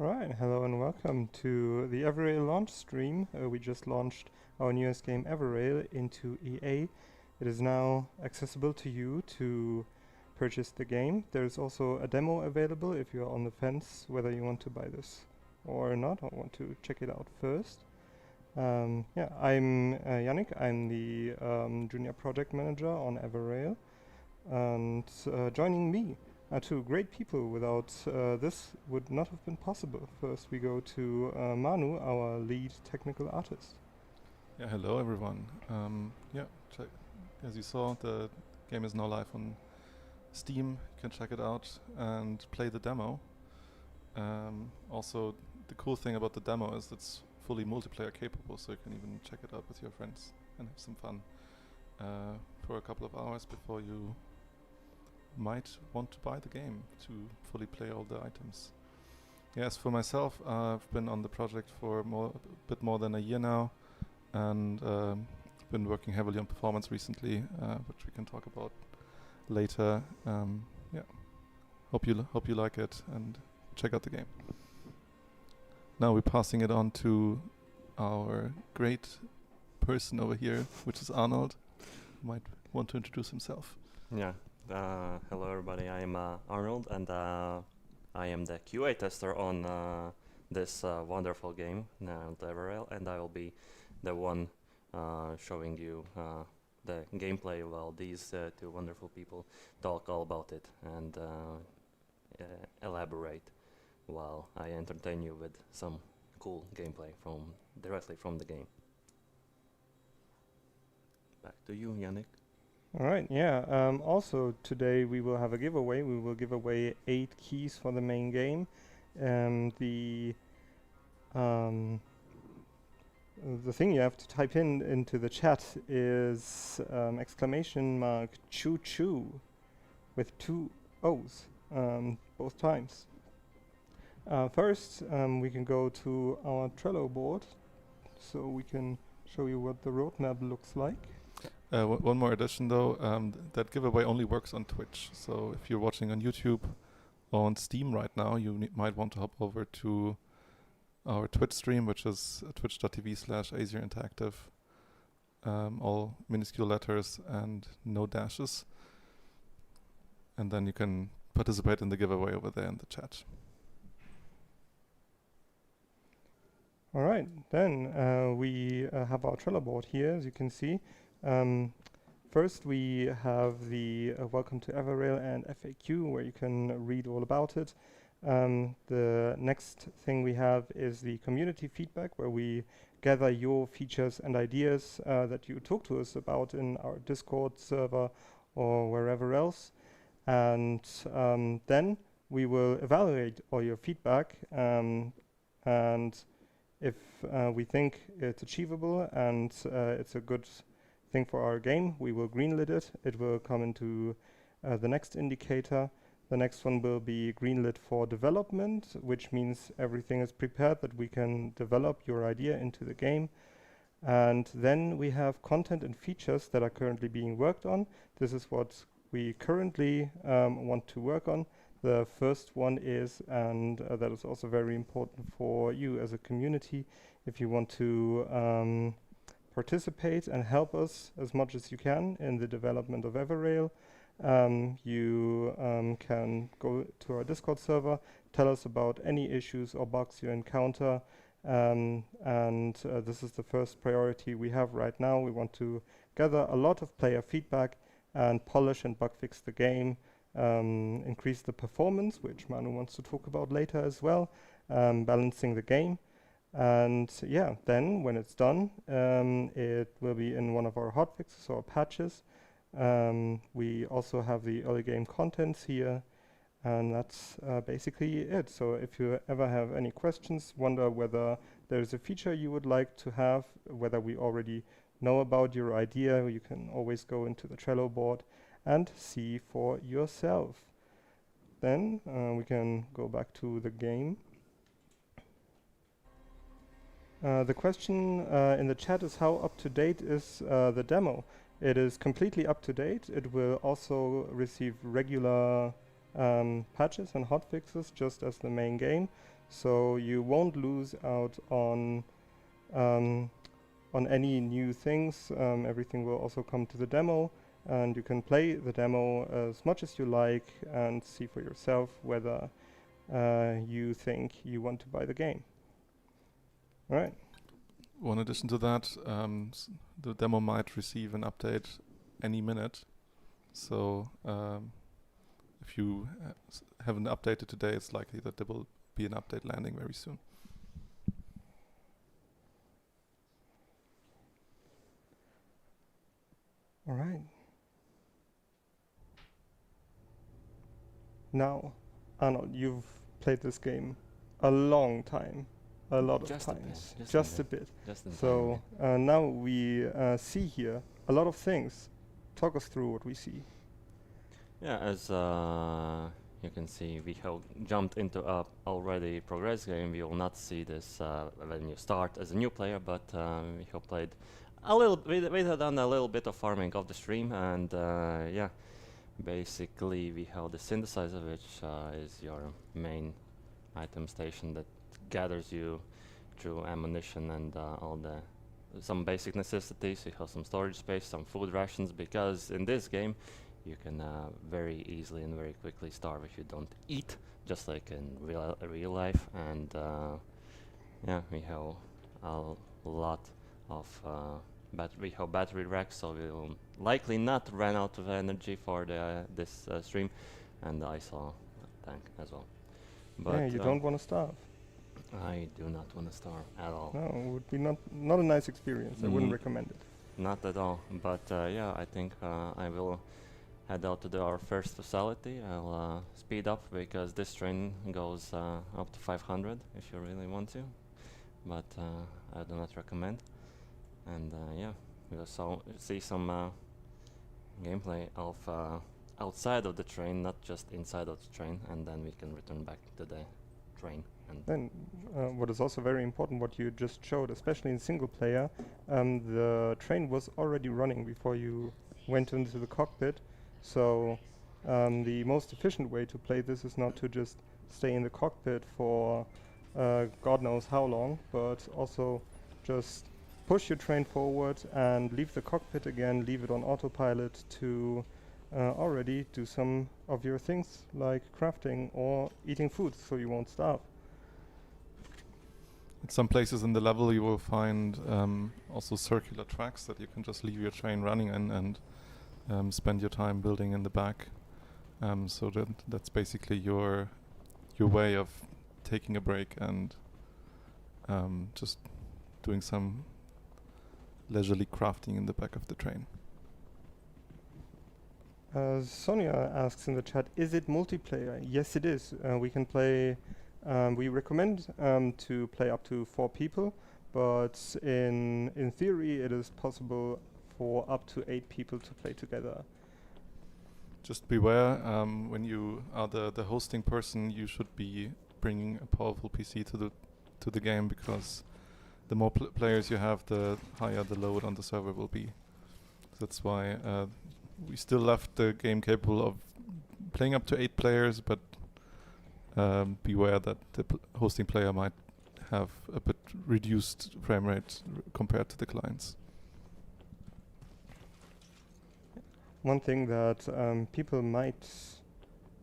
Right, hello and welcome to the EverRail launch stream. We just launched our newest game EverRail into EA. It is now accessible to you to purchase the game. There's also a demo available if you're on the fence whether you want to buy this or not, or want to check it out first. I'm Yannick. I'm the junior project manager on EverRail, and joining me are two great people. Without this would not have been possible. First we go to Manu, our lead technical artist. Yeah, hello everyone. As you saw, the game is now live on Steam. You can check it out and play the demo. Also, the cool thing about the demo is it's fully multiplayer capable, so you can even check it out with your friends and have some fun for a couple of hours before you might want to buy the game to fully play all the items. Yes, for myself, I've been on the project for a bit more than a year now, and been working heavily on performance recently, which we can talk about later. Hope you like it and check out the game. Now we're passing it on to our great person over here, which is Arnold, who might want to introduce himself. Yeah. Hello everybody. I'm Arnold, and I am the QA tester on this wonderful game named EverRail, and I will be the one showing you the gameplay while these two wonderful people talk all about it and elaborate while I entertain you with some cool gameplay directly from the game. Back to you, Yannick. All right, yeah. Also today we will have a giveaway. We will give away 8 keys for the main game. The thing you have to type into the chat is exclamation mark choo choo with 2 O's both times. First, we can go to our Trello board so we can show you what the roadmap looks like. One more addition though, that giveaway only works on Twitch. So if you're watching on YouTube or on Steam right now, you might want to hop over to our Twitch stream, which is twitch.tv/Azure Interactive. All minuscule letters and no dashes. And then you can participate in the giveaway over there in the chat. All right, then we have our Trello board here, as you can see. First, we have the Welcome to EverRail and FAQ, where you can read all about it. The next thing we have is the community feedback, where we gather your features and ideas that you talk to us about in our Discord server or wherever else. And then we will evaluate all your feedback, and if we think it's achievable and it's a good thing for our game, we will greenlit it. It will come into the next indicator. The next one will be greenlit for development, which means everything is prepared that we can develop your idea into the game. And then we have content and features that are currently being worked on. This is what we currently want to work on. The first one is, and that is also very important for you as a community, if you want to participate and help us as much as you can in the development of EverRail. You can go to our Discord server, tell us about any issues or bugs you encounter, and this is the first priority we have right now. We want to gather a lot of player feedback and polish and bug fix the game, increase the performance, which Manu wants to talk about later as well, balancing the game. And yeah, then when it's done, it will be in one of our hotfixes or patches. We also have the early game contents here, and that's basically it. So if you ever have any questions, wonder whether there's a feature you would like to have, whether we already know about your idea, you can always go into the Trello board and see for yourself. Then we can go back to the game. The question in the chat is how up to date is the demo? It is completely up to date. It will also receive regular patches and hotfixes just as the main game. so you won't lose out um, on any new things. Everything will also come to the demo, and you can play the demo as much as you like and see for yourself whether you think you want to buy the game. All right. One addition to that, the demo might receive an update any minute. So if you haven't updated today, it's likely that there will be an update landing very soon. All right. Now, Arnold, you've played this game a long time, a lot of times, just a bit. So now we see here a lot of things. Talk us through what we see. Yeah, as you can see, we have jumped into a already progressed game. We will not see this when you start as a new player, but we have played a little. We have done a little bit of farming of the stream, and yeah, basically we have the synthesizer, which is your main item station that gathers you through ammunition and all the some basic necessities. You have some storage space, some food rations, because in this game you can very easily and very quickly starve if you don't eat, just like in real life. And yeah, we have a lot of we have battery racks, so we will likely not run out of energy for this stream. And I saw a tank as well. But yeah, you don't want to starve. I do not want to starve at all. No, it would be not a nice experience. I wouldn't recommend it. Not at all. But yeah, I think I will head out to our first facility. I'll speed up because this train goes up to 500 if you really want to. But I do not recommend. And yeah, we'll see some gameplay of outside of the train, not just inside of the train, and then we can return back to the train. And then what is also very important, what you just showed, especially in single player, the train was already running before you went into the cockpit. So the most efficient way to play this is not to just stay in the cockpit for God knows how long, but also just push your train forward and leave the cockpit again, leave it on autopilot to already do some of your things like crafting or eating food so you won't starve. At some places in the level you will find also circular tracks that you can just leave your train running and spend your time building in the back. So that's basically your way of taking a break and just doing some leisurely crafting in the back of the train. Sonia asks in the chat, is it multiplayer? Yes, it is. We can play, we recommend to play up to 4 people, but in theory it is possible for up to 8 people to play together. Just beware, when you are the hosting person, you should be bringing a powerful PC to the game, because the more players you have, the higher the load on the server will be. That's why we still left the game capable of playing up to 8 players, but beware that the hosting player might have a bit reduced frame rate compared to the clients. One thing that people might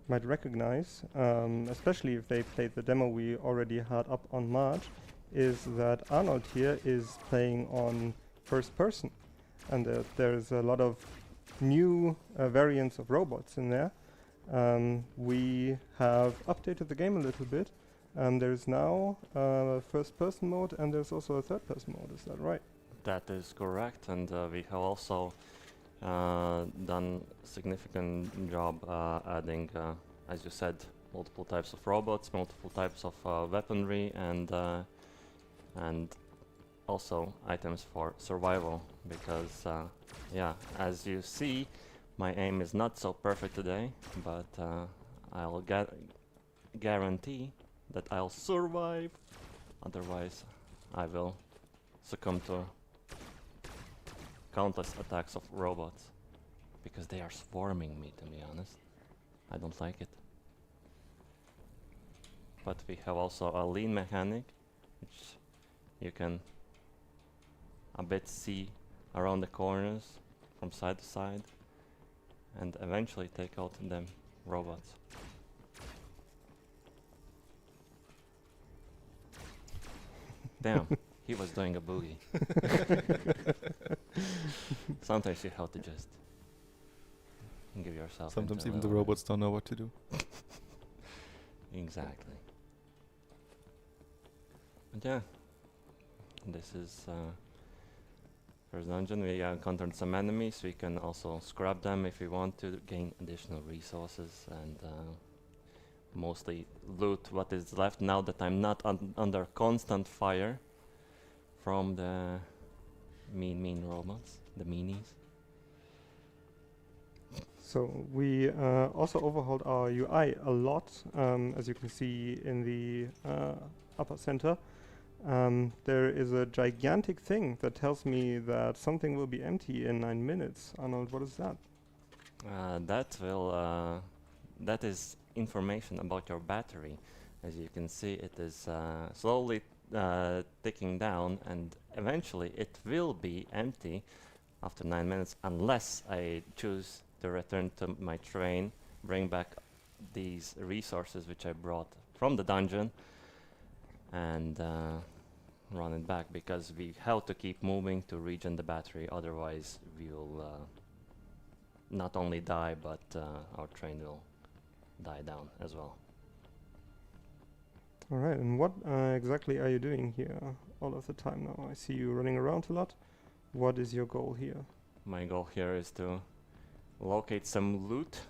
recognize, especially if they played the demo we already had up on March, is that Arnold here is playing on first person, and there's a lot of new variants of robots in there. We have updated the game a little bit. There's now first person mode, and there's also a third person mode. Is that right? that is correct, and we have also done significant job adding, as you said, multiple types of robots, multiple types of weaponry, and also items for survival, because yeah, as you see, my aim is not so perfect today, but I'll guarantee that I'll survive, otherwise I will succumb to countless attacks of robots, because they are swarming me, to be honest. I don't like it. but we have also a lean mechanic, which you can a bit see around the corners from side to side, and eventually take out them robots. Damn, he was doing a boogie. Sometimes you have to just give yourself. Sometimes into a even the little robots don't know what to do. Exactly. And yeah, this is first dungeon. We encountered some enemies. We can also scrap them if we want to gain additional resources and mostly loot what is left now that I'm not under constant fire from the mean robots, the meanies. So we also overhauled our UI a lot, as you can see in the upper center. There is a gigantic thing that tells me that something will be empty in 9 minutes. Arnold, what is that? That is information about your battery. As you can see, it is slowly ticking down, and eventually it will be empty after 9 minutes unless I choose to return to my train, bring back these resources which I brought from the dungeon, and run it back, because we have to keep moving to regen the battery, otherwise we will not only die, but our train will die down as well. All right, and what exactly are you doing here all of the time now? I see you running around a lot. What is your goal here? My goal here is to locate some loot,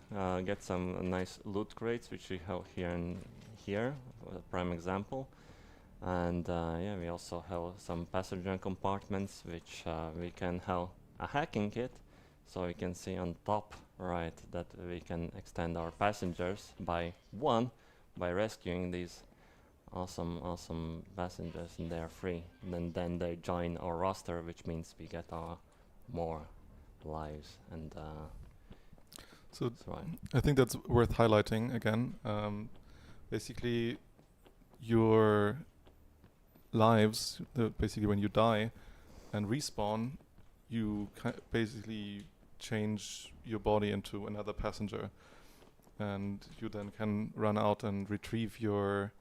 get some nice loot crates, which we have here and here, a prime example. And yeah, we also have some passenger compartments, which we can have a hacking kit, so we can see on top right that we can extend our passengers by one by rescuing these awesome passengers, and they are free. And then they join our roster, which means we get our more lives. And So that's right. I think that's worth highlighting again. Basically, your lives, basically when you die and respawn, you basically change your body into another passenger, and you then can run out and retrieve your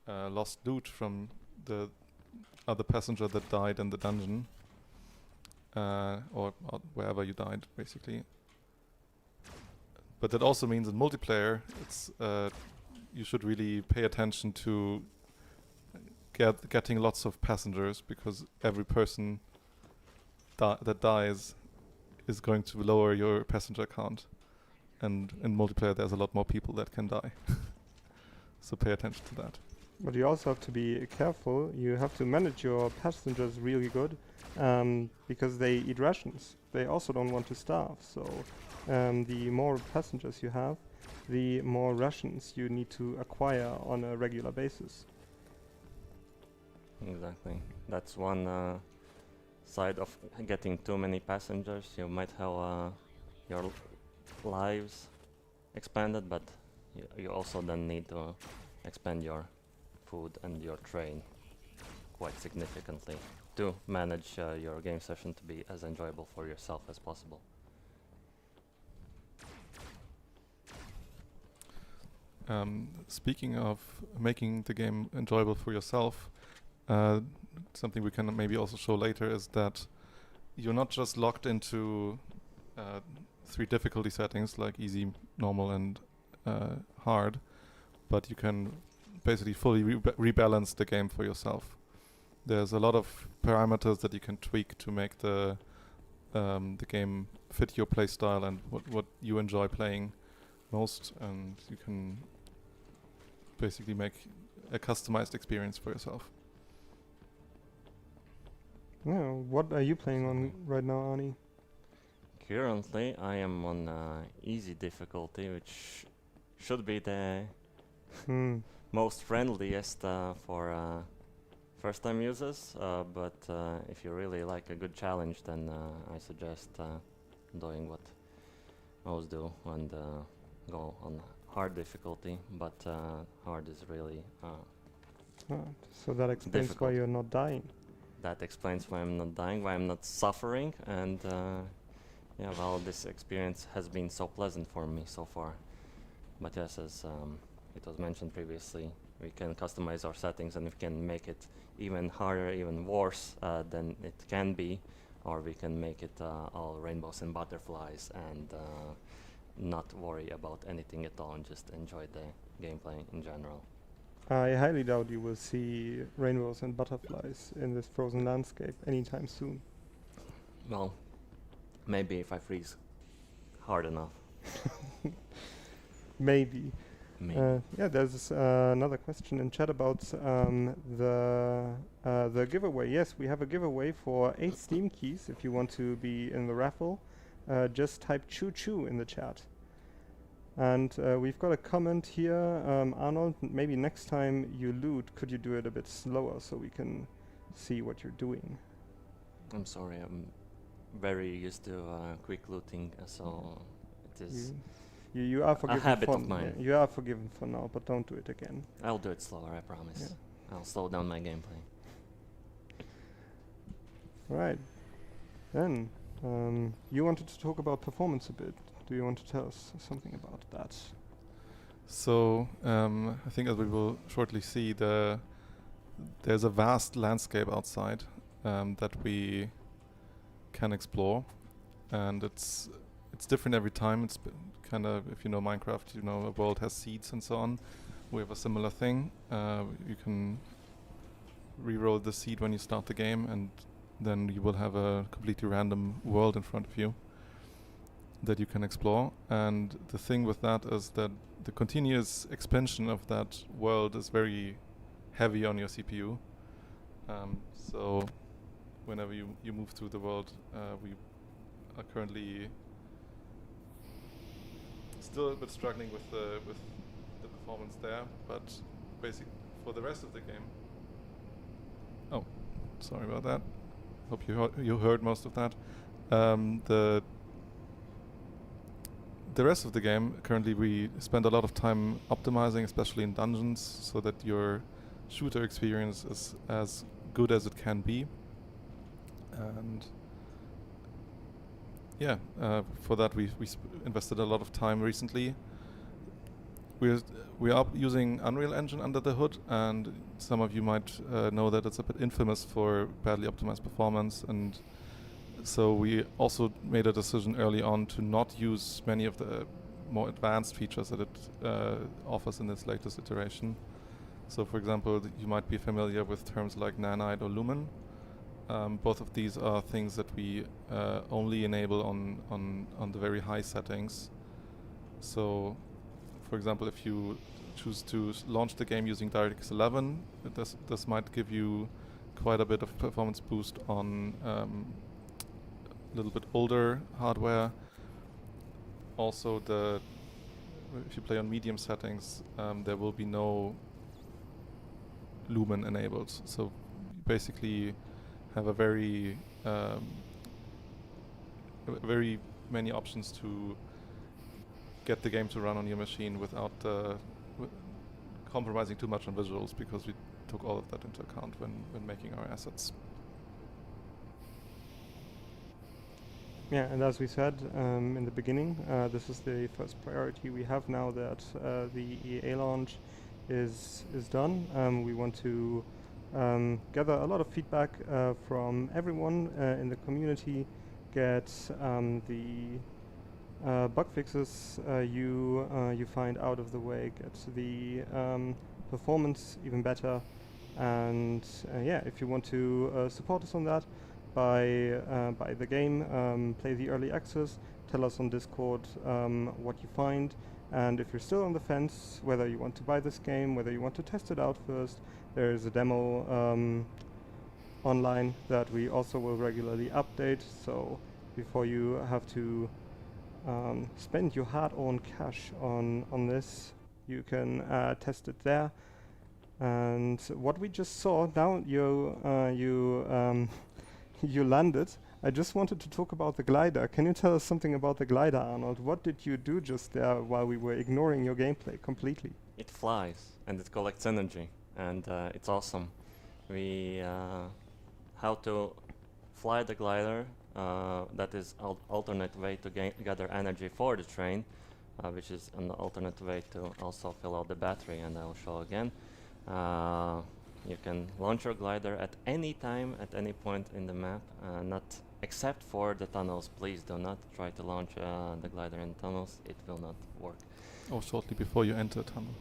lost loot from the other passenger that died in the dungeon, or wherever you died, basically. But that also means in multiplayer, it's you should really pay attention to getting lots of passengers, because every person that dies is going to lower your passenger count, and in multiplayer there's a lot more people that can die. So pay attention to that. But you also have to be careful. You have to manage your passengers really good, because they eat rations. They also don't want to starve. So the more passengers you have, the more rations you need to acquire on a regular basis. Exactly. That's one side of getting too many passengers. You might have your lives expanded, but you also then need to expand your food and your train quite significantly to manage your game session to be as enjoyable for yourself as possible. Speaking of making the game enjoyable for yourself, something we can maybe also show later is that you're not just locked into 3 difficulty settings like easy, normal, and hard, but you can basically fully rebalance the game for yourself. There's a lot of parameters that you can tweak to make the game fit your playstyle and what you enjoy playing most, and you can basically make a customized experience for yourself. Yeah, what are you playing on right now, Arnie? Currently, I am on easy difficulty, which should be the most friendliest for first-time users, but if you really like a good challenge, then I suggest doing what most do and go on hard difficulty, but hard is really So that explains why difficult. you're not dying. That explains why I'm not dying, why I'm not suffering, and yeah, well, this experience has been so pleasant for me so far. But yes, as it was mentioned previously, we can customize our settings and we can make it even harder, even worse than it can be, or we can make it all rainbows and butterflies and not worry about anything at all and just enjoy the gameplay in general. I highly doubt you will see rainbows and butterflies in this frozen landscape anytime soon. Well, maybe if I freeze hard enough. Maybe. Maybe. Yeah, there's another question in chat about the giveaway. Yes, we have a giveaway for 8 Steam keys. If you want to be in the raffle, just type choo choo in the chat. And we've got a comment here, Arnold. Maybe next time you loot, could you do it a bit slower so we can see what you're doing? I'm sorry, I'm very used to quick looting, so it is. You are forgiven habit for of mine. You are forgiven for now, but don't do it again. I'll do it slower, I promise. Yeah. I'll slow down my gameplay. Right. Then, you wanted to talk about performance a bit. Do you want to tell us something about that? So I think as we will shortly see, there's a vast landscape outside that we can explore, and it's different every time. It's kind of, if you know Minecraft, you know a world has seeds and so on. We have a similar thing. You can re-roll the seed when you start the game, and then you will have a completely random world in front of you that you can explore. And the thing with that is that the continuous expansion of that world is very heavy on your CPU. So whenever you move through the world, we are currently still a bit struggling with the performance there, but basically for the rest of the game. Oh, sorry about that. Hope you heard most of that. The rest of the game, currently we spend a lot of time optimizing, especially in dungeons, so that your shooter experience is as good as it can be. And yeah, for that we invested a lot of time recently. We are using Unreal Engine under the hood, and some of you might know that it's a bit infamous for badly optimized performance, and so we also made a decision early on to not use many of the more advanced features that it offers in its latest iteration. So for example, you might be familiar with terms like nanite or lumen. Both of these are things that we only enable on the very high settings. So for example, if you choose to launch the game using DirectX 11, this might give you quite a bit of performance boost on a little bit older hardware. Also, if you play on medium settings, there will be no lumen enabled. So you basically have a very many options to get the game to run on your machine without compromising too much on visuals, because we took all of that into account when making our assets. Yeah, and as we said in the beginning, this is the first priority we have now that the EA launch is done. We want to gather a lot of feedback from everyone in the community, get the bug fixes you find out of the way, get the performance even better, and yeah, if you want to support us on that, buy the game, play the early access, tell us on Discord what you find, and if you're still on the fence whether you want to buy this game, whether you want to test it out first, there is a demo online that we also will regularly update, so before you have to spend your hard-earned cash on this, you can test it there. And what we just saw, now you landed I just wanted to talk about the glider. Can you tell us something about the glider, Arnold? What did you do just there while we were ignoring your gameplay completely? It flies and it collects energy, and it's awesome. We how to fly the glider. That is alternate way to gather energy for the train, which is an alternate way to also fill out the battery. And I will show again. You can launch your glider at any time, at any point in the map, not except for the tunnels. Please do not try to launch the glider in tunnels. It will not work. Or shortly before you enter a tunnel.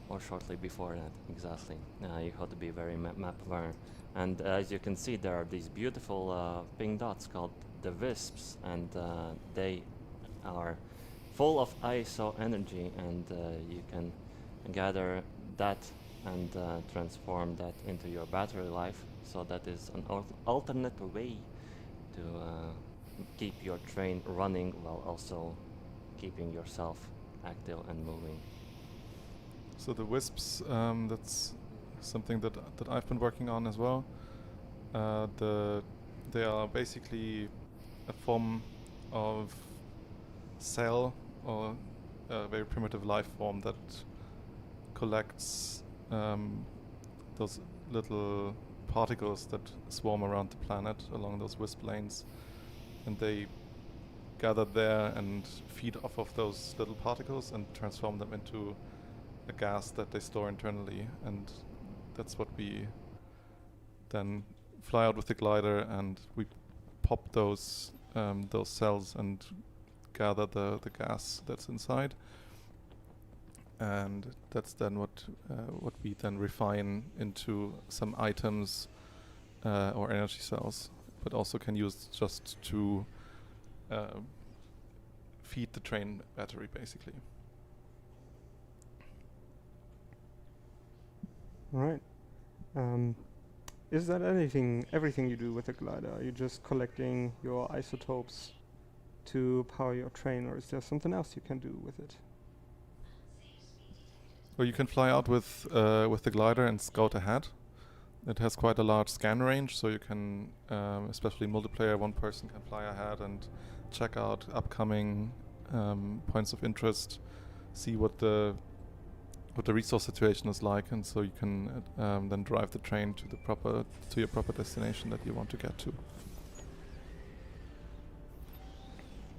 Or shortly before that, exactly. You have to be very map aware. And as you can see, there are these beautiful pink dots called the wisps, and they are full of ISO energy, and you can gather that and transform that into your battery life. So that is an alternate way to keep your train running while also keeping yourself active and moving. So the wisps, that's something that I've been working on as well. They are basically a form of cell, or a very primitive life form that collects those little particles that swarm around the planet along those wisp lanes, and they gather there and feed off of those little particles and transform them into a gas that they store internally, and that's what we then fly out with the glider, and we pop those cells and gather the gas that's inside, and that's then what we then refine into some items or energy cells, but also can use just to feed the train battery basically. Right. Is that everything you do with the glider? Are you just collecting your isotopes to power your train, or is there something else you can do with it? Well, you can fly out with the glider and scout ahead. It has quite a large scan range, so you can, especially multiplayer, one person can fly ahead and check out upcoming points of interest, see what the resource situation is like, and so you can then drive the train to your proper destination that you want to get to.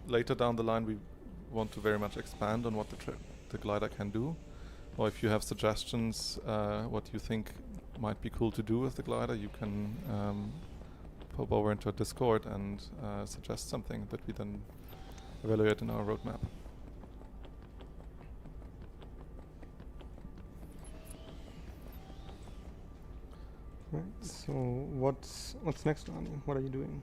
Later down the line, we want to very much expand on what the glider can do, or if you have suggestions what you think might be cool to do with the glider, you can pop over into a Discord and suggest something that we then evaluate in our roadmap. Right. So what's next, Arnie? What are you doing?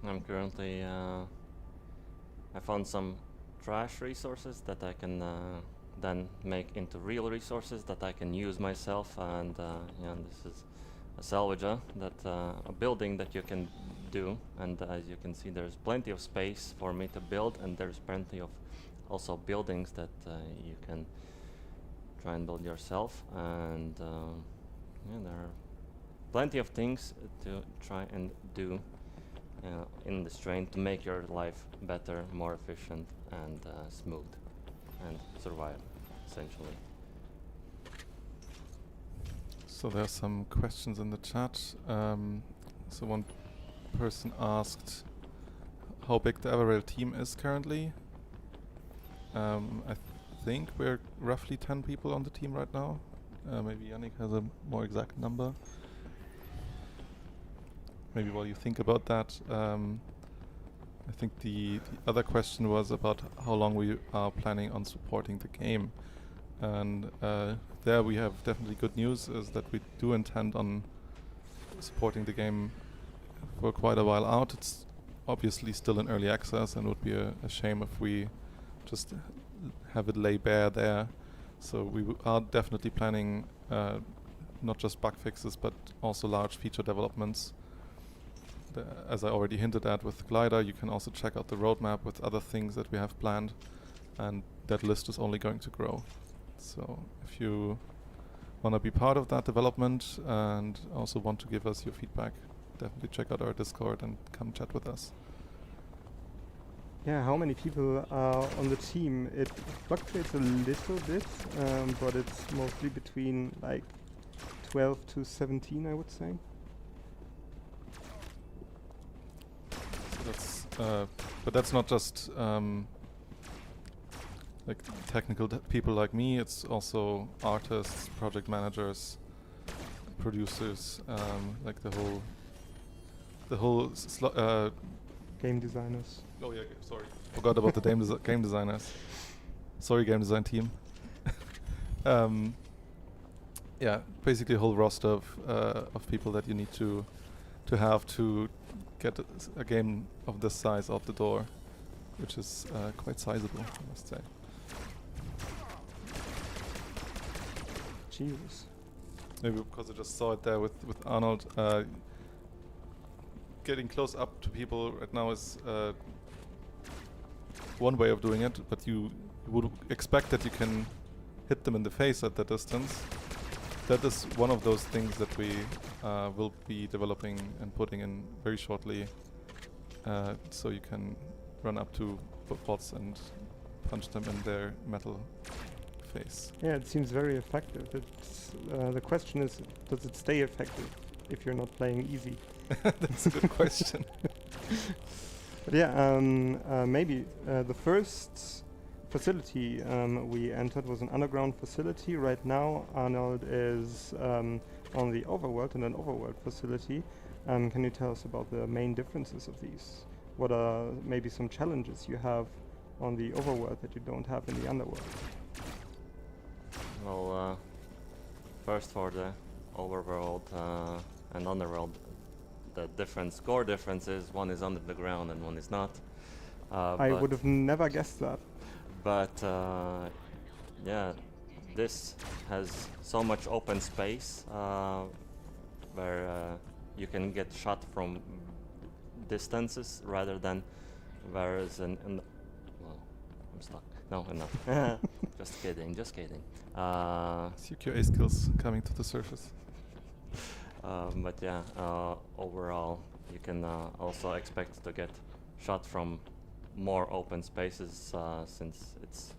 I'm currently I found some trash resources that I can then make into real resources that I can use myself, and this is a salvager, that a building that you can do, and as you can see, there's plenty of space for me to build, and there's plenty of also buildings that you can try and build yourself, and there are plenty of things to try and do in this train to make your life better, more efficient, and smooth, and survive, essentially. So there are some questions in the chat. So one person asked how big the EverRail team is currently. I think we're roughly 10 people on the team right now. Maybe Yannick has a more exact number. Maybe while you think about that, I think the other question was about how long we are planning on supporting the game. And there we have definitely good news, is that we do intend on supporting the game for quite a while out. It's obviously still in early access, and would be a shame if we just have it lay bare there. So we are definitely planning not just bug fixes, but also large feature developments. As I already hinted at with Glider, you can also check out the roadmap with other things that we have planned, and that list is only going to grow. So if you want to be part of that development and also want to give us your feedback, definitely check out our Discord and come chat with us. Yeah, how many people are on the team? It fluctuates a little bit, but it's mostly between like 12 to 17, I would say. That's, but that's not just like technical people like me. It's also artists, project managers, producers, like the whole Game designers. oh yeah, sorry, forgot about the game designers. Sorry, game design team. Yeah, basically a whole roster of people that you need to have to get a game of this size out the door, which is quite sizable, I must say. Jesus. Maybe because I just saw it there with Arnold. Getting close up to people right now is one way of doing it, but you would expect that you can hit them in the face at that distance. That is one of those things that we will be developing and putting in very shortly, so you can run up to bots and punch them in their metal face. Yeah, it seems very effective. It's, the question is, does it stay effective if you're not playing easy? That's a good question. But yeah, maybe the first facility we entered was an underground facility. Right now, Arnold is on the overworld, in an overworld facility. Can you tell us about the main differences of these? What are maybe some challenges you have on the overworld that you don't have in the underworld? Well, first for the overworld and underworld, the core difference is one is under the ground and one is not. I would have never guessed that. But yeah, this has so much open space where you can get shot from distances rather than whereas well, I'm stuck. No, enough. Just kidding. CQA skills coming to the surface. But yeah, overall, you can also expect to get shot from more open spaces since it's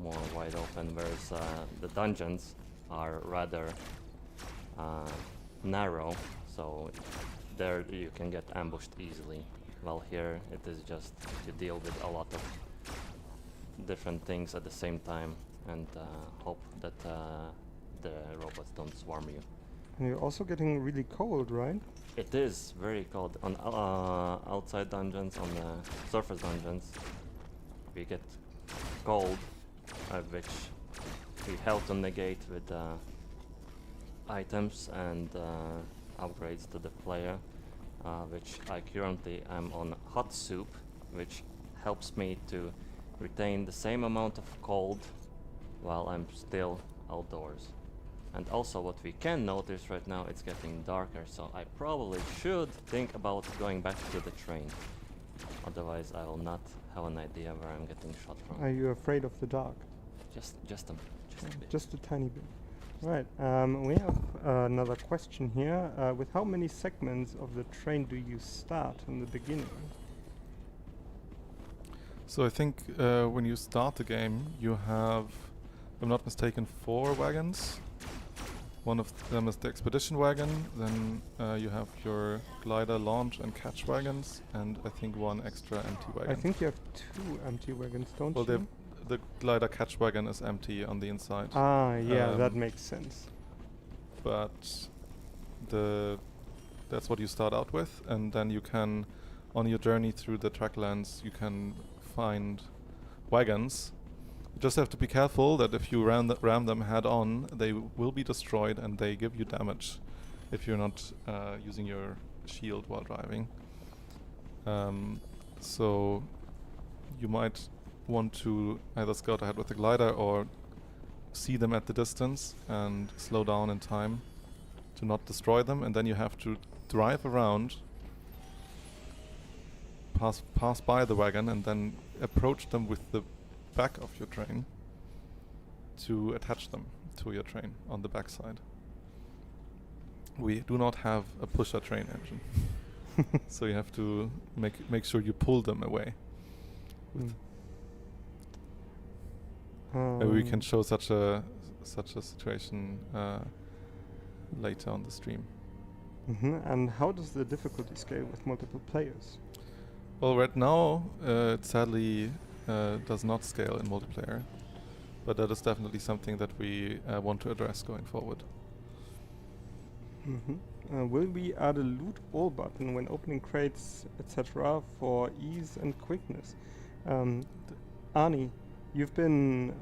more wide open, whereas the dungeons are rather narrow, so there you can get ambushed easily. While here it is just you deal with a lot of different things at the same time and hope that the robots don't swarm you. And you're also getting really cold, right? It is very cold. On outside dungeons, on the surface dungeons, we get cold, which we help to negate with items and upgrades to the player, which I currently am on hot soup, which helps me to retain the same amount of cold while I'm still outdoors. And also what we can notice right now, it's getting darker, so I probably should think about going back to the train. Otherwise I will not have an idea where I'm getting shot from. Are you afraid of the dark? Just a bit. Just a tiny bit. Right, we have another question here. With how many segments of the train do you start in the beginning? So I think when you start the game, you have, if I'm not mistaken, 4 wagons. One of them is the expedition wagon, then you have your glider, launch and catch wagons, and I think 1 extra empty wagon. I think you have 2 empty wagons, don't well, you? the glider catch wagon is empty on the inside. Ah, yeah, that makes sense. But that's what you start out with, and then you can, on your journey through the tracklands, you can find wagons. You just have to be careful that if you ram them head on, they will be destroyed and they give you damage if you're not using your shield while driving. So you might want to either scout ahead with the glider or see them at the distance and slow down in time to not destroy them, and then you have to drive around, pass by the wagon, and then approach them with the back of your train to attach them to your train on the backside. we do not have a pusher train engine. So you have to make sure you pull them away. Maybe we can show such a situation later on the stream. And how does the difficulty scale with multiple players? Well, right now it sadly does not scale in multiplayer, but that is definitely something that we want to address going forward. Will we add a loot all button when opening crates, etc., for ease and quickness? Arnie, you've been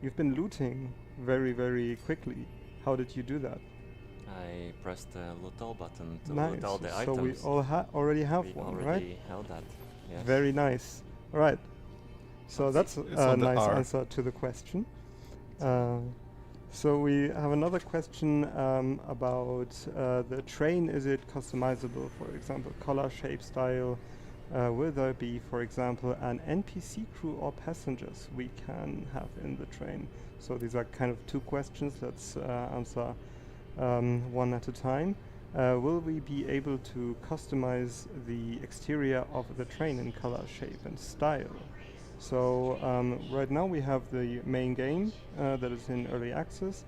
looting very, very quickly. How did you do that? I pressed the loot all button to Nice. loot all the So items. we all already have We one, right? already held that. Yes. Very nice. All right. So that's It's a on the nice R. answer to the question. So we have another question about the train. Is it customizable? For example, color, shape, style. Will there be, for example, an NPC crew or passengers we can have in the train? So these are kind of two questions. Let's answer one at a time. Will we be able to customize the exterior of the train in color, shape, and style? So right now we have the main game that is in early access,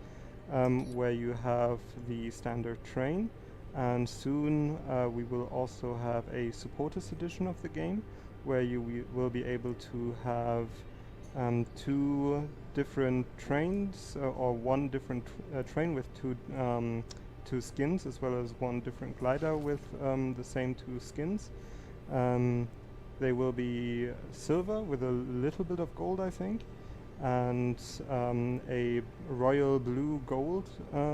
where you have the standard train, and soon we will also have a supporters edition of the game, where you will be able to have two different trains or one different train with two skins, as well as one different glider with the same two skins. They will be silver with a little bit of gold, I think, and a royal blue gold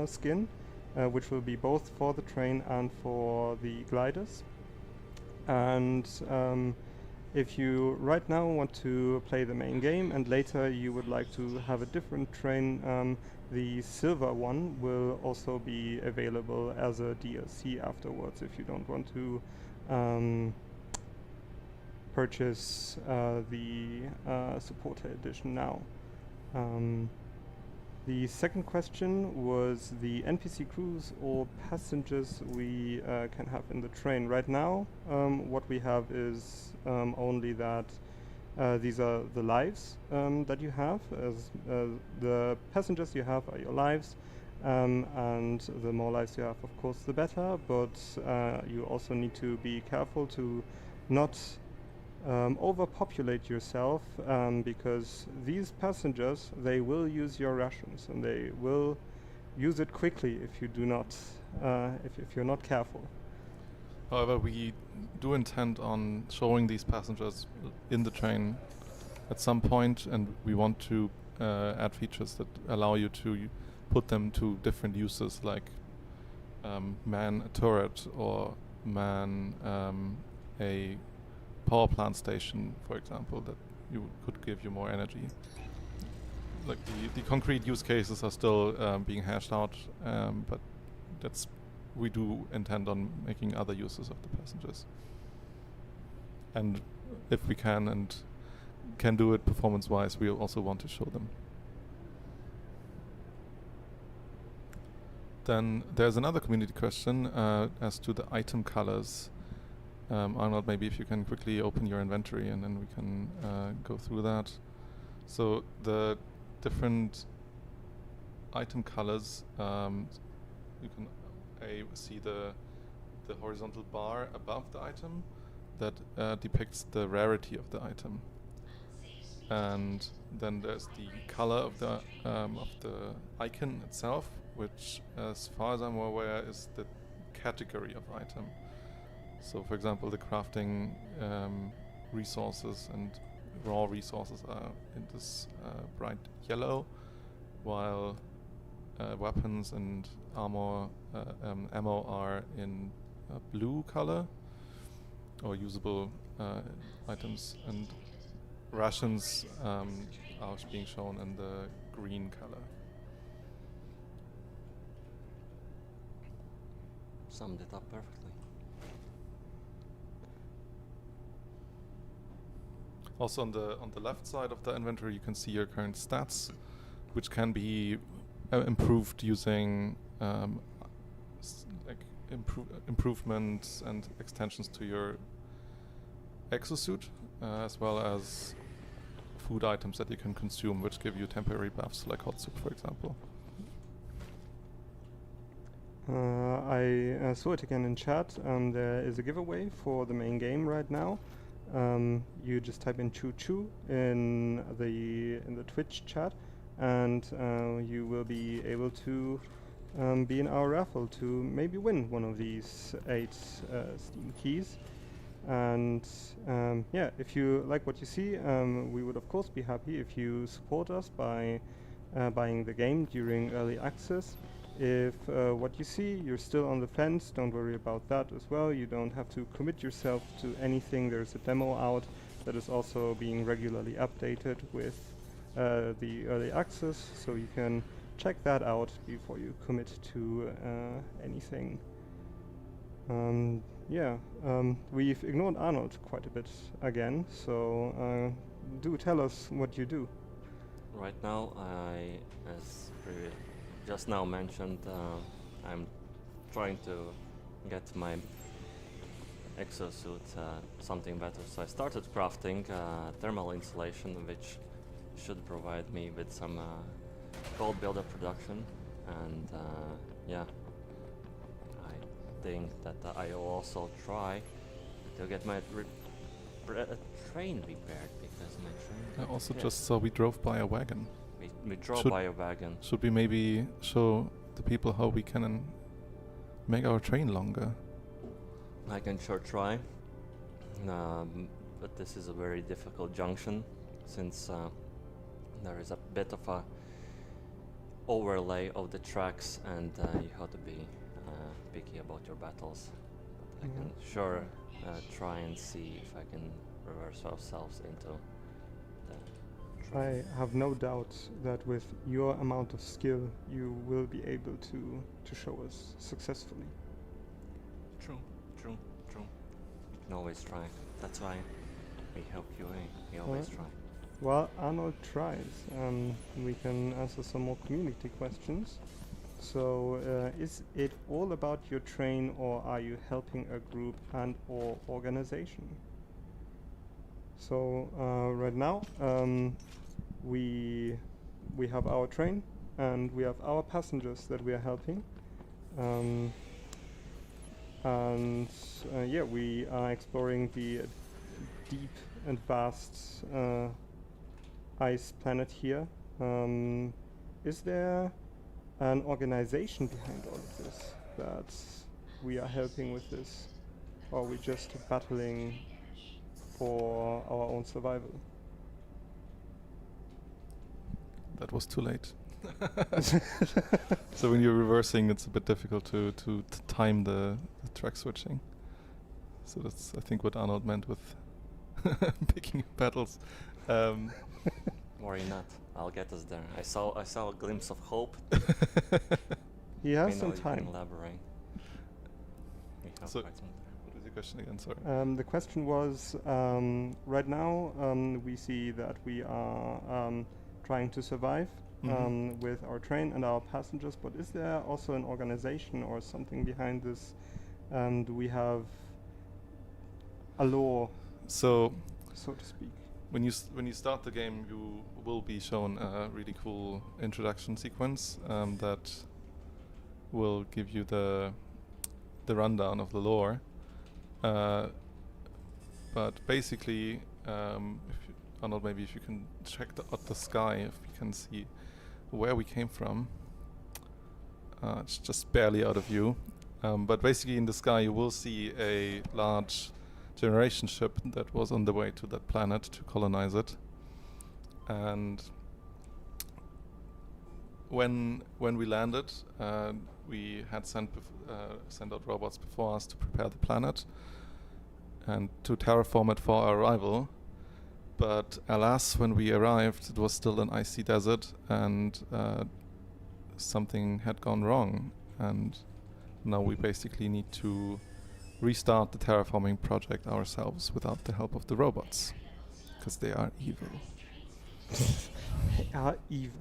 skin, which will be both for the train and for the gliders. And if you right now want to play the main game and later you would like to have a different train, the silver one will also be available as a DLC afterwards if you don't want to purchase the supporter edition now. The second question was the NPC crews or passengers we can have in the train. Right now, what we have is only that these are the lives that you have. As the passengers you have are your lives, and the more lives you have, of course, the better. But you also need to be careful to not overpopulate yourself, because these passengers, they will use your rations and they will use it quickly if you do not if you're not careful. However, we do intend on showing these passengers in the train at some point, and we want to add features that allow you to put them to different uses, like man a turret or man a power plant station, for example, that could give you more energy. Like the concrete use cases are still being hashed out, but we do intend on making other uses of the passengers. And if we can and can do it performance-wise, we also want to show them. Then there's another community question as to the item colors. Arnold, maybe if you can quickly open your inventory and then we can go through that. So the different item colors, you can see the horizontal bar above the item that depicts the rarity of the item. And then there's the color of the icon itself, which, as far as I'm aware, is the category of item. So, for example, the crafting resources and raw resources are in this bright yellow, while weapons and ammo are in blue color, or usable items, and rations are being shown in the green color. Summed it up perfectly. Also on the left side of the inventory you can see your current stats, which can be improved using like improvements and extensions to your exosuit, as well as food items that you can consume, which give you temporary buffs, like hot soup, for example. I saw it again in chat. There is a giveaway for the main game right now. You just type in "choo choo" in the Twitch chat, and you will be able to be in our raffle to maybe win one of these 8 Steam keys. And yeah, if you like what you see, we would of course be happy if you support us by buying the game during early access. If what you see, you're still on the fence, don't worry about that as well. You don't have to commit yourself to anything. There's a demo out that is also being regularly updated with the early access, so you can check that out before you commit to anything. Yeah, we've ignored Arnold quite a bit again, so do tell us what you do. Right now, as just now mentioned, I'm trying to get my exosuit something better. So I started crafting thermal insulation, which should provide me with some cold builder production, and yeah, I think that I will also try to get my train repaired, because my train. I also just saw we drove by a wagon. We drove Should- by a wagon. Should we maybe show the people how we can make our train longer? I can sure try, but this is a very difficult junction, since there is a bit of a overlay of the tracks, and you have to be picky about your battles. But I can sure try and see if I can reverse ourselves into the train. I have no doubt that with your amount of skill, you will be able to show us successfully. True. You can always try. That's why we help QA. We always try. While Arnold tries, we can answer some more community questions. So, is it all about your train, or are you helping a group and or organization? So, right now, we have our train, and we have our passengers that we are helping. And yeah, we are exploring the deep and vast ice planet here. Is there an organization behind all of this that we are helping with this, or are we just battling for our own survival? That was too late. So when you're reversing, it's a bit difficult to time the track switching. So that's, I think, what Arnold meant with picking battles. Worry not. I'll get us there. I saw a glimpse of hope. He Let has me some know you can time. elaborate. We have So- quite some time. What was your question again? Sorry. The question was, right now we see that we are trying to survive with our train and our passengers, but is there also an organization or something behind this? Do we have a law, So so to speak? when you start the game, you will be shown a really cool introduction sequence that will give you the rundown of the lore. But basically, Arnold, maybe if you can check the sky, if you can see where we came from. It's just barely out of view. But basically in the sky you will see a large generation ship that was on the way to that planet to colonize it. And when we landed, we had sent out robots before us to prepare the planet and to terraform it for our arrival. But alas, when we arrived, it was still an icy desert, and something had gone wrong. And now we basically need to restart the terraforming project ourselves without the help of the robots, because they are evil. They are evil.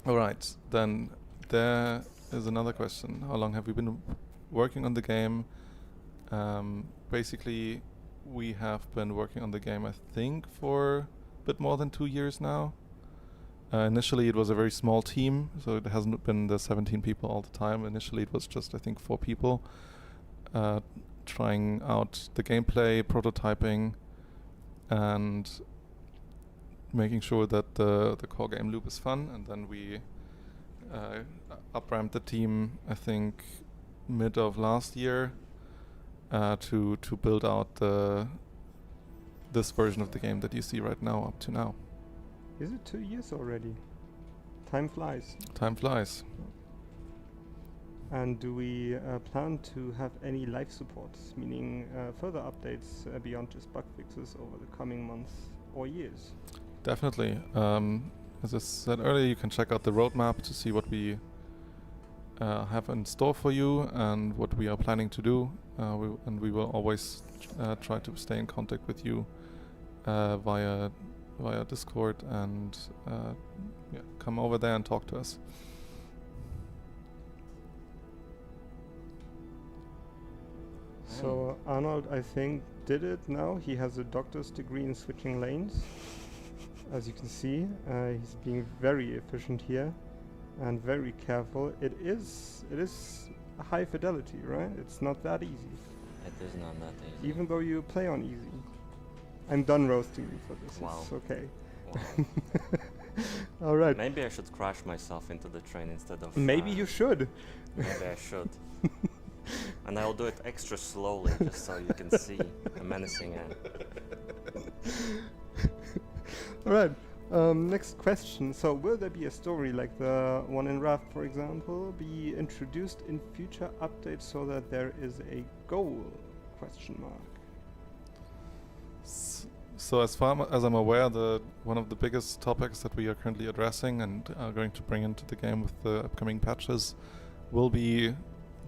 All right, then there is another question. How long have we been working on the game? Basically, we have been working on the game, I think, for a bit more than 2 years now. Initially, it was a very small team, so it hasn't been the 17 people all the time. Initially, it was just, I think, 4 people trying out the gameplay, prototyping, and making sure that the core game loop is fun. And then we up-ramped the team, I think, mid of last year to build out this version of the game that you see right now up to now. Is it 2 years already? Time flies. Time flies. And do we plan to have any live support, meaning further updates beyond just bug fixes over the coming months or years? Definitely. As I said earlier, you can check out the roadmap to see what we have in store for you and what we are planning to do. We will always try to stay in contact with you via Discord, and come over there and talk to us. So Arnold, I think, did it now. He has a doctor's degree in switching lanes. As you can see, he's being very efficient here and very careful. It is a high fidelity, right? It's not that easy. It is not that easy. Even though you play on easy. I'm done roasting you for this. Wow. It's okay. Wow. All right. Maybe I should crash myself into the train instead of... Maybe you should. Maybe I should. And I'll do it extra slowly, just so you can see the menacing end. All right. Next question. So, will there be a story like the one in Raft, for example, be introduced in future updates so that there is a goal? Question mark. So as far as I'm aware, one of the biggest topics that we are currently addressing and are going to bring into the game with the upcoming patches will be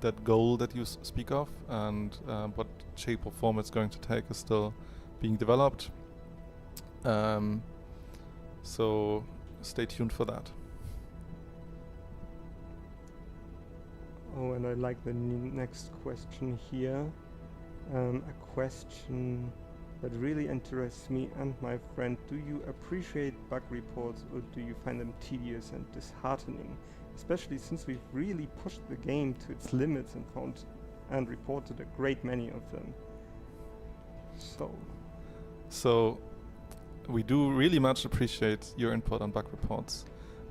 that goal that you speak of, and what shape or form it's going to take is still being developed. So stay tuned for that. Oh, and I like the next question here. A question that really interests me and my friend. Do you appreciate bug reports, or do you find them tedious and disheartening? Especially since we've really pushed the game to its limits and found and reported a great many of them. So we do really much appreciate your input on bug reports.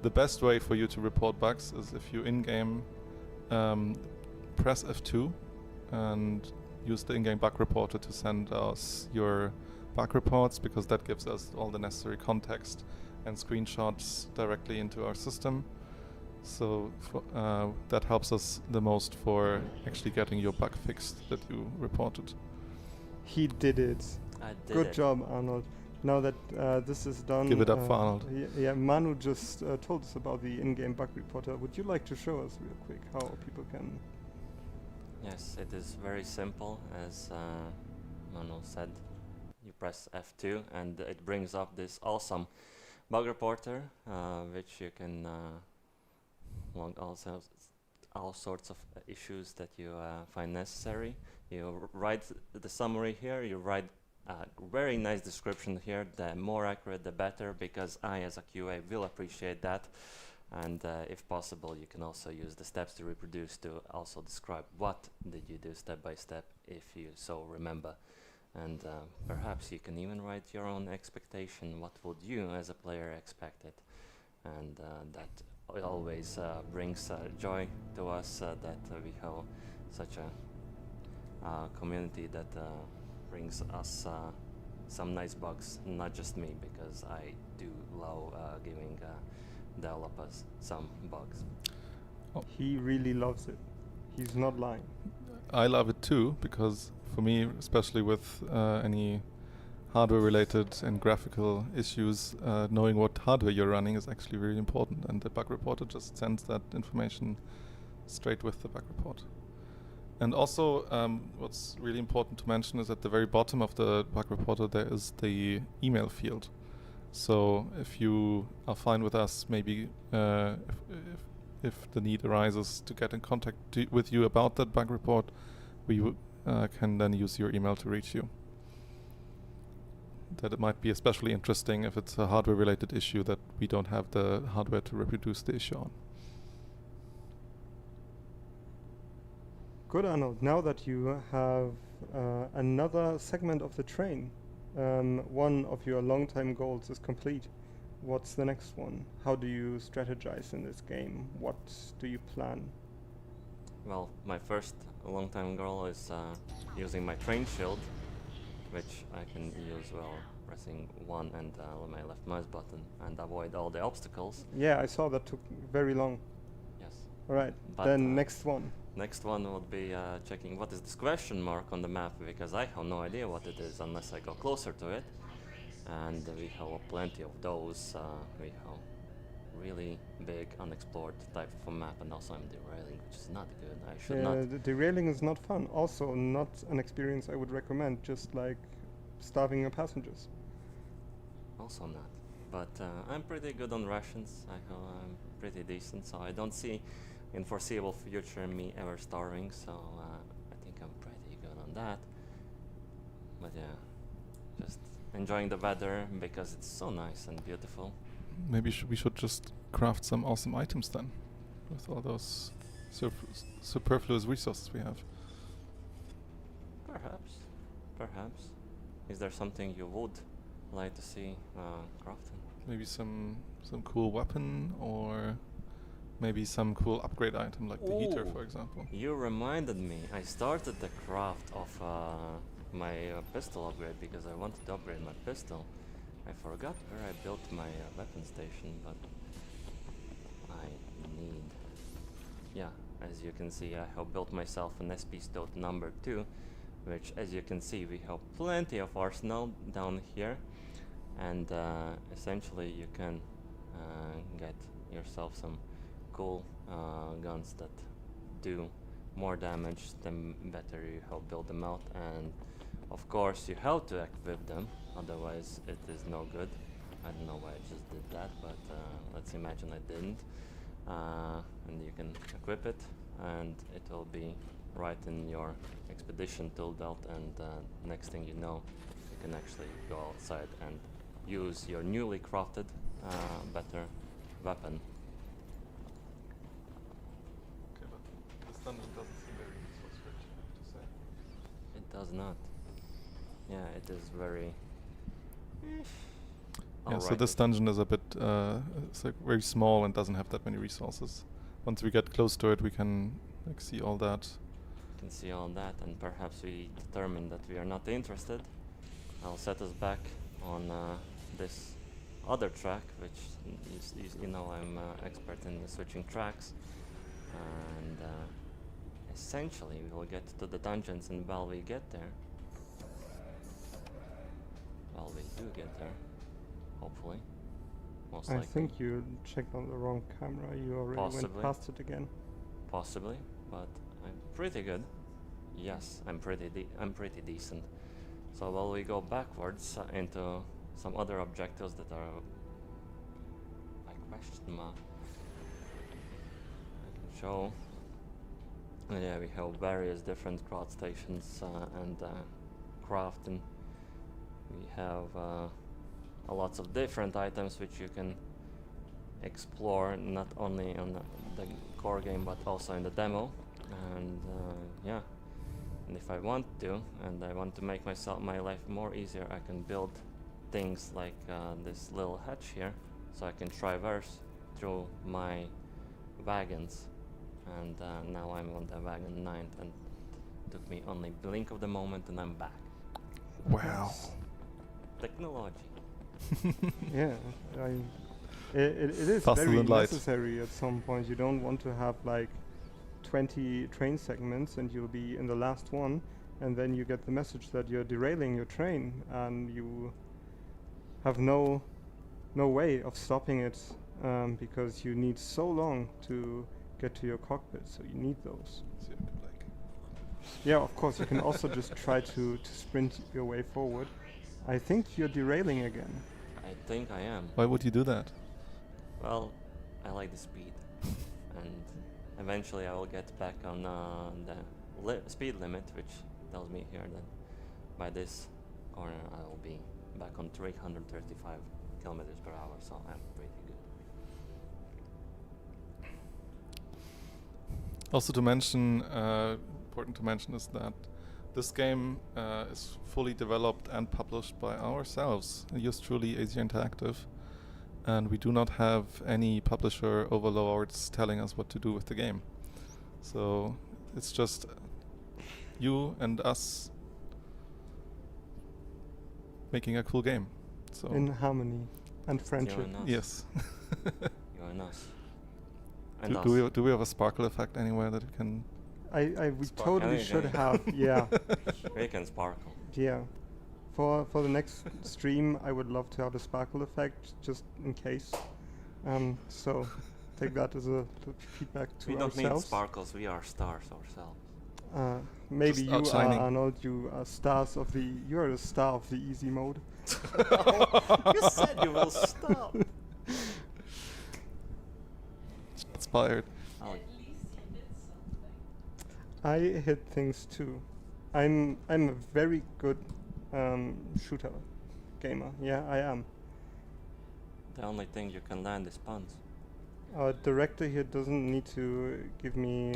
The best way for you to report bugs is if you in-game press F2 and use the in-game bug reporter to send us your bug reports, because that gives us all the necessary context and screenshots directly into our system. So that helps us the most for actually getting your bug fixed that you reported. He did it. I did Good it. job, Arnold. Now that this is done, Give it up for Arnold. Yeah, Manu just told us about the in-game bug reporter. Would you like to show us real quick how people can? Yes, it is very simple, as Manu said. You press F2 and it brings up this awesome bug reporter, which you can log all sorts of issues that you find necessary. You write the summary here, you write a very nice description here. The more accurate the better, because I as a QA will appreciate that. And if possible, you can also use the steps to reproduce to also describe what did you do step by step, if you so remember. And perhaps you can even write your own expectation. What would you as a player expect it? And that always brings joy to us that we have such a community that brings us some nice bugs, not just me, because I do love giving developers some bugs. He really loves it. He's not lying. I love it too, because for me, especially with any hardware-related and graphical issues, knowing what hardware you're running is actually really important, and the bug reporter just sends that information straight with the bug report. And also, what's really important to mention is at the very bottom of the bug reporter there is the email field. So if you are fine with us, maybe if the need arises to get in contact with you about that bug report, we can then use your email to reach you. That it might be especially interesting if it's a hardware-related issue that we don't have the hardware to reproduce the issue on. Good, Arnold. Now that you have another segment of the train, one of your long-time goals is complete. What's the next one? How do you strategize in this game? What do you plan? Well, my first long-time goal is using my train shield, which I can use while pressing 1 and my left mouse button and avoid all the obstacles. Yeah, I saw that took very long. Yes. All right, But then next one. Next one would be checking what is this question mark on the map, because I have no idea what it is unless I go closer to it. And we have plenty of those. We have really big unexplored type of a map, and also I'm derailing, which is not good. I should not. The derailing is not fun. Also, not an experience I would recommend, just like starving your passengers. Also not. But I'm pretty good on rations. I'm pretty decent, so I don't see in foreseeable future me ever starving, so I think I'm pretty good on that. But yeah, just enjoying the weather because it's so nice and beautiful. Maybe we should just craft some awesome items then, with all those superfluous resources we have. Perhaps. Is there something you would like to see crafted? Maybe some cool weapon, or maybe some cool upgrade item like the heater, for example. You reminded me. I started the craft of my pistol upgrade because I wanted to upgrade my pistol. I forgot where I built my weapon station, but I need... Yeah, as you can see, I have built myself an SP Stout number 2, which, as you can see, we have plenty of arsenal down here, and essentially you can get yourself some cool guns that do more damage the better you have built them out, and of course you have to equip them, otherwise it is no good. I don't know why I just did that, but let's imagine I didn't. And you can equip it, and it will be right in your expedition tool belt, and next thing you know, you can actually go outside and use your newly crafted better weapon. Okay, but this dungeon doesn't seem very resource rich, I have to say. It does not. Yeah, it is very... Yeah, so this dungeon is a bit, it's like very small and doesn't have that many resources. Once we get close to it, we can like see all that. Can see all that, and perhaps we determine that we are not interested. I'll set us back on this other track, which you know I'm expert in switching tracks, and essentially we will get to the dungeons, and while we get there, while we do get there, hopefully, most I likely. think you checked on the wrong camera. You already Possibly. went past it again. Possibly, but I'm pretty good. Yes, I'm pretty decent. So while we go backwards into some other objectives that are by question mark, I can show. Yeah, we have various different craft stations and crafting. We have lots of different items which you can explore, not only on the core game but also in the demo. And yeah, and if I want to, and I want to make my life more easier, I can build things like this little hatch here, so I can traverse through my wagons. And now I'm on the wagon 9, and it took me only blink of the moment and I'm back. Wow. Technology. Yeah, it is Faster very than light. necessary at some point. You don't want to have like 20 train segments and you'll be in the last one, and then you get the message that you're derailing your train and you have no way of stopping it because you need so long to get to your cockpit, so you need those. So you could like Yeah, of course, you can also just try to sprint your way forward. I think you're derailing again. I think I am. Why would you do that? Well, I like the speed, and eventually I will get back on the speed limit, which tells me here that by this corner I will be back on 335 kilometers per hour, so I'm pretty good. Also to mention, important to mention is that this game is fully developed and published by ourselves, yours truly, Asia Interactive, and we do not have any publisher overlords telling us what to do with the game. So it's just you and us making a cool game. So In harmony and friendship. You and us. yes. You and us. And us. Do we have a sparkle effect anywhere that we can? We Spark totally anything. should have. Yeah, We can sparkle. yeah. For the next stream, I would love to have a sparkle effect, just in case. So take that as a feedback to We don't need ourselves. sparkles, we are stars ourselves. Maybe Just you are, outshining. Arnold. You are you are the star of the easy mode. You said you will stop. Inspired. Oh, I hit things too. I'm a very good shooter gamer. Yeah, I am. the only thing you can land is puns. Our director here doesn't need to give me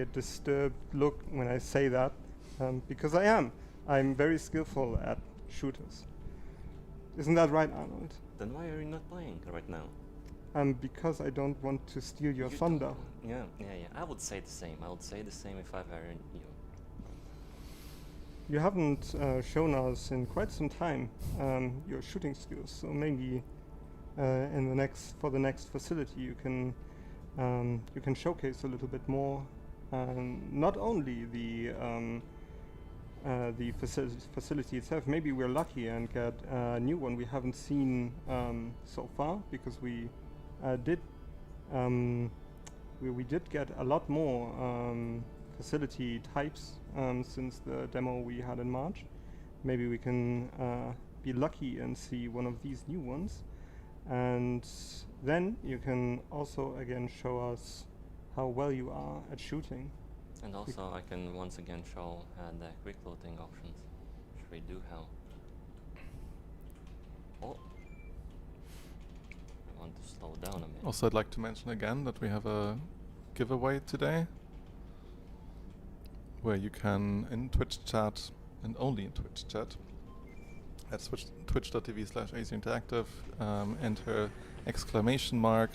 a disturbed look when I say that, because I am. I'm very skillful at shooters. Isn't that right, Arnold? Then why are you not playing right now? Because I don't want to steal your You thunder. don't- Yeah. I would say the same. I would say the same if I were you. You haven't shown us in quite some time your shooting skills, so maybe for the next facility you can showcase a little bit more. Not only the facility itself. Maybe we're lucky and get a new one we haven't seen so far, because we did get a lot more facility types since the demo we had in March. Maybe we can be lucky and see one of these new ones, and then you can also again show us how well you are at shooting. And also, I can once again show the quick loading options, which we do have. Oh, I want to slow down a minute. Also, I'd like to mention again that we have a giveaway today, where you can, in Twitch chat, and only in Twitch chat, at twitch.tv/AsiaInteractive, enter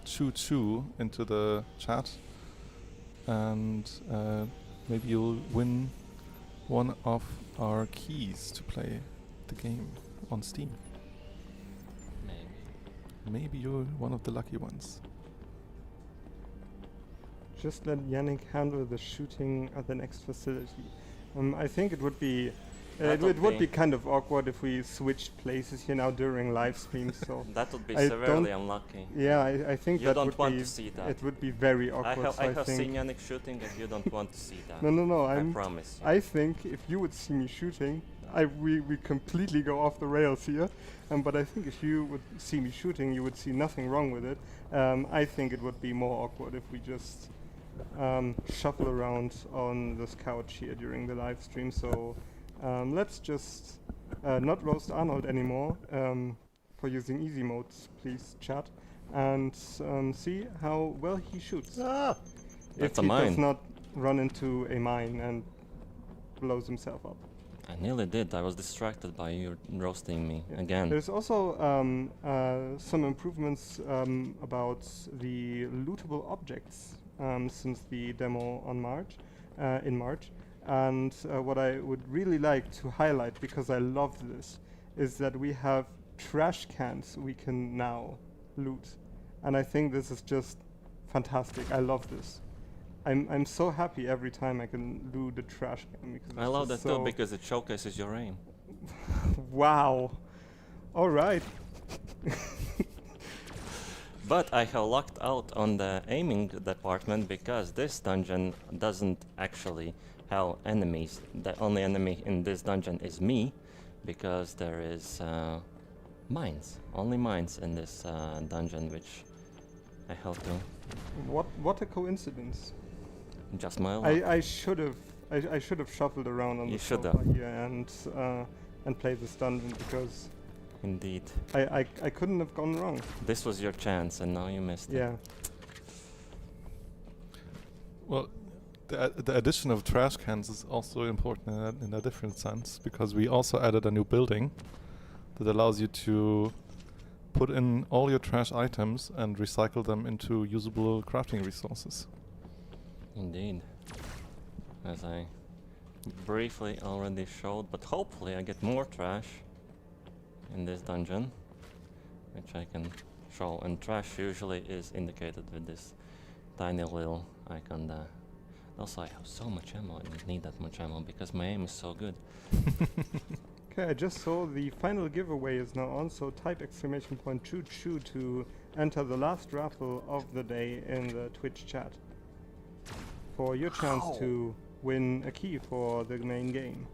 !choo choo into the chat, and maybe you'll win one of our keys to play the game on Steam. Maybe. Maybe you're one of the lucky ones. Just let Yannick handle the shooting at the next facility. I think it would be it That'll would be be- kind of awkward if we switched places here now during live streams. So That would be I severely don't- unlucky. yeah, I think You that don't would want be to see that. it would be very I awkward. have, so I I have think seen Yannick shooting, and you don't want to see that. no. I I'm promise you. I think if you would see me shooting, we completely go off the rails here. But I think if you would see me shooting, you would see nothing wrong with it. I think it would be more awkward if we just shuffle around on this couch here during the live stream. So let's just not roast Arnold anymore for using easy modes, please, chat, and see how well he shoots. If That's a he does mine. not run into a mine and blows himself up. I nearly did. I was distracted by you roasting me Yeah. again. There's also some improvements about the lootable objects since the demo on in March. And what I would really like to highlight, because I love this, is that we have trash cans we can now loot. And I think this is just fantastic. I love this. I'm so happy every time I can loot a trash can, because I it's love that just too so because it showcases your aim. wow. All right. But I have lucked out on the aiming department because this dungeon doesn't actually have enemies. The only enemy in this dungeon is me, because there is mines. Only mines in this dungeon, which I have to. What a coincidence. Just my luck. I should have shuffled around on You the should sofa have. here and played this dungeon because Indeed. I couldn't have gone wrong. This was your chance, and now you missed it. Yeah. Well, the addition of trash cans is also important in a different sense, because we also added a new building that allows you to put in all your trash items and recycle them into usable crafting resources. Indeed. As I briefly already showed, but hopefully I get more trash in this dungeon, which I can show. And trash usually is indicated with this tiny little icon there. Also, I have so much ammo. I don't need that much ammo because my aim is so good. Okay, I just saw the final giveaway is now on, so type !choo choo to enter the last raffle of the day in the Twitch chat for your chance to win a key for the main game.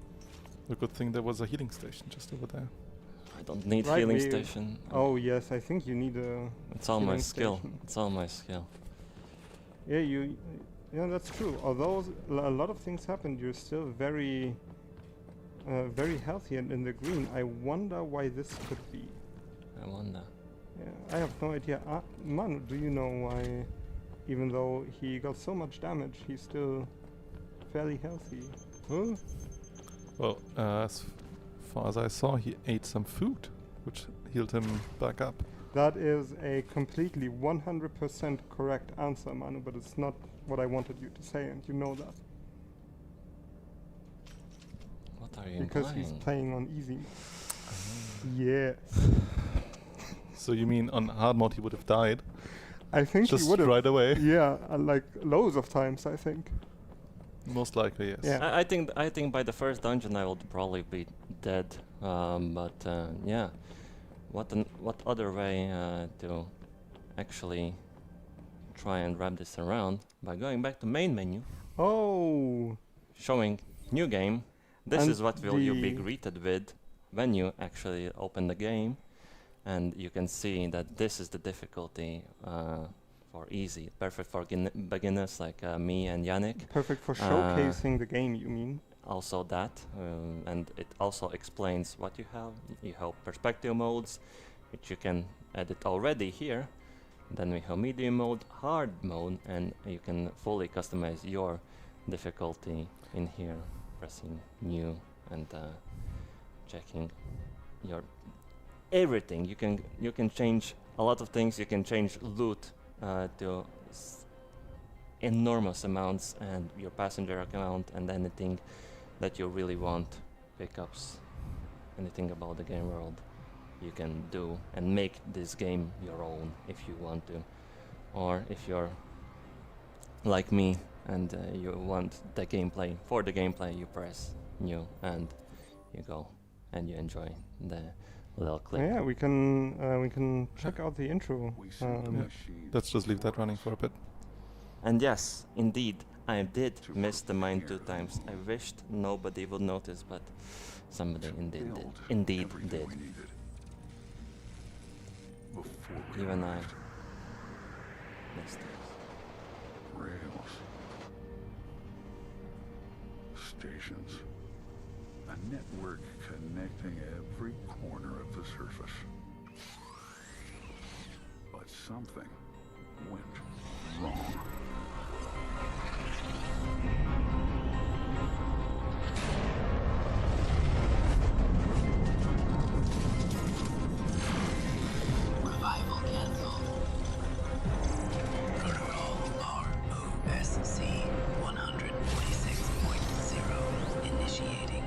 The good thing there was a healing station just over there. I don't need Right, healing we- station. Oh yes, I think you need a... It's all my healing skill. station. It's all my skill. Yeah, that's true. Although a lot of things happened, you're still very healthy and in the green. I wonder why this could be. I wonder. Yeah, I have no idea. Manu, do you know why, even though he got so much damage, he's still fairly healthy? Huh? Well, as far as I saw, he ate some food, which healed him back up. That is a completely 100% correct answer, Manu, but it's not what I wanted you to say, and you know that. What are you Because implying? he's playing on easy. Yes. So you mean on hard mode he would have died? I think Just he would have. right away? Yeah, like loads of times, I think. Most likely, yes. Yeah. I think by the first dungeon I will probably be dead. Yeah, what other way to actually try and wrap this around by going back to main menu, Oh, showing new game. This And is what will you be the- greeted with when you actually open the game, and you can see that this is the difficulty for easy, perfect for beginners like me and Yannick. perfect for showcasing the game, you mean? Also that, and it also explains what you have. You have perspective modes, which you can edit already here. Then we have medium mode, hard mode, and you can fully customize your difficulty in here, pressing new and checking your everything. You can change a lot of things. You can change loot to enormous amounts, and your passenger account, and anything that you really want, pickups, anything about the game world you can do and make this game your own if you want to. Or if you're like me and you want the gameplay, for the gameplay you press new and you go and you enjoy the little clip. Yeah, we can check out the intro. Let's just leave that running for a bit. And yes, indeed, I did miss the mine 2 times. I wished nobody would notice, but somebody indeed did. Indeed did. Even I missed it. Rails. Stations. A network connecting every corner of the surface. But something went wrong. Revival canceled. Protocol ROSC 146.0 initiating.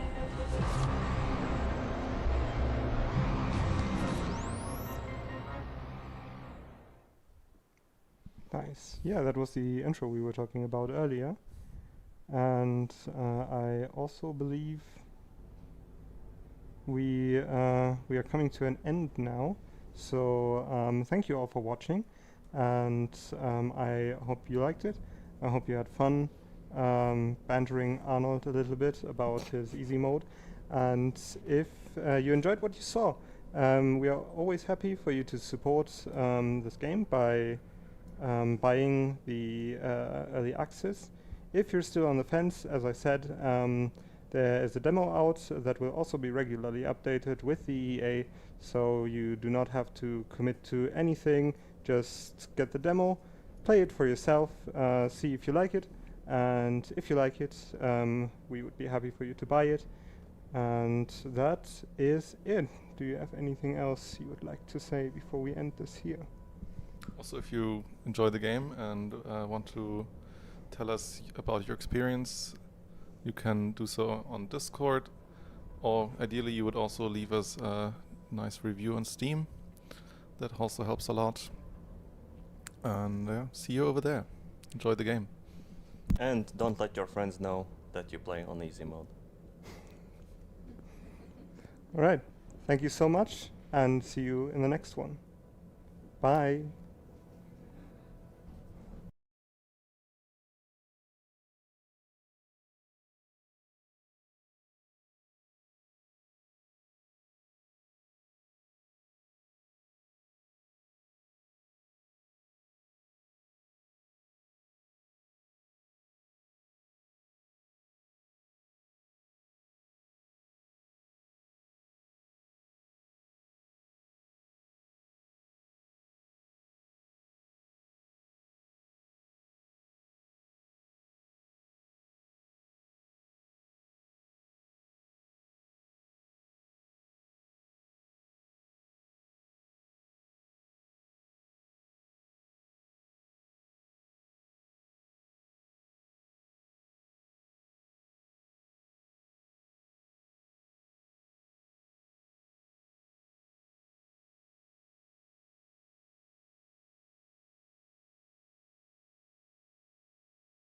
Nice. Yeah, that was the intro we were talking about earlier. And I also believe we are coming to an end now. So thank you all for watching, and I hope you liked it. I hope you had fun bantering Arnold a little bit about his easy mode. And if you enjoyed what you saw, We are always happy for you to support this game by buying the early access. If you're still on the fence, as I said, there is a demo out that will also be regularly updated with the EA, so you do not have to commit to anything. Just get the demo, play it for yourself, see if you like it, and if you like it, we would be happy for you to buy it. And that is it. Do you have anything else you would like to say before we end this here? Also, if you enjoy the game and want to tell us about your experience, you can do so on Discord, or ideally you would also leave us a nice review on Steam. That also helps a lot. And see you over there. Enjoy the game. And don't let your friends know that you play on easy mode. All right. Thank you so much, and see you in the next one. Bye.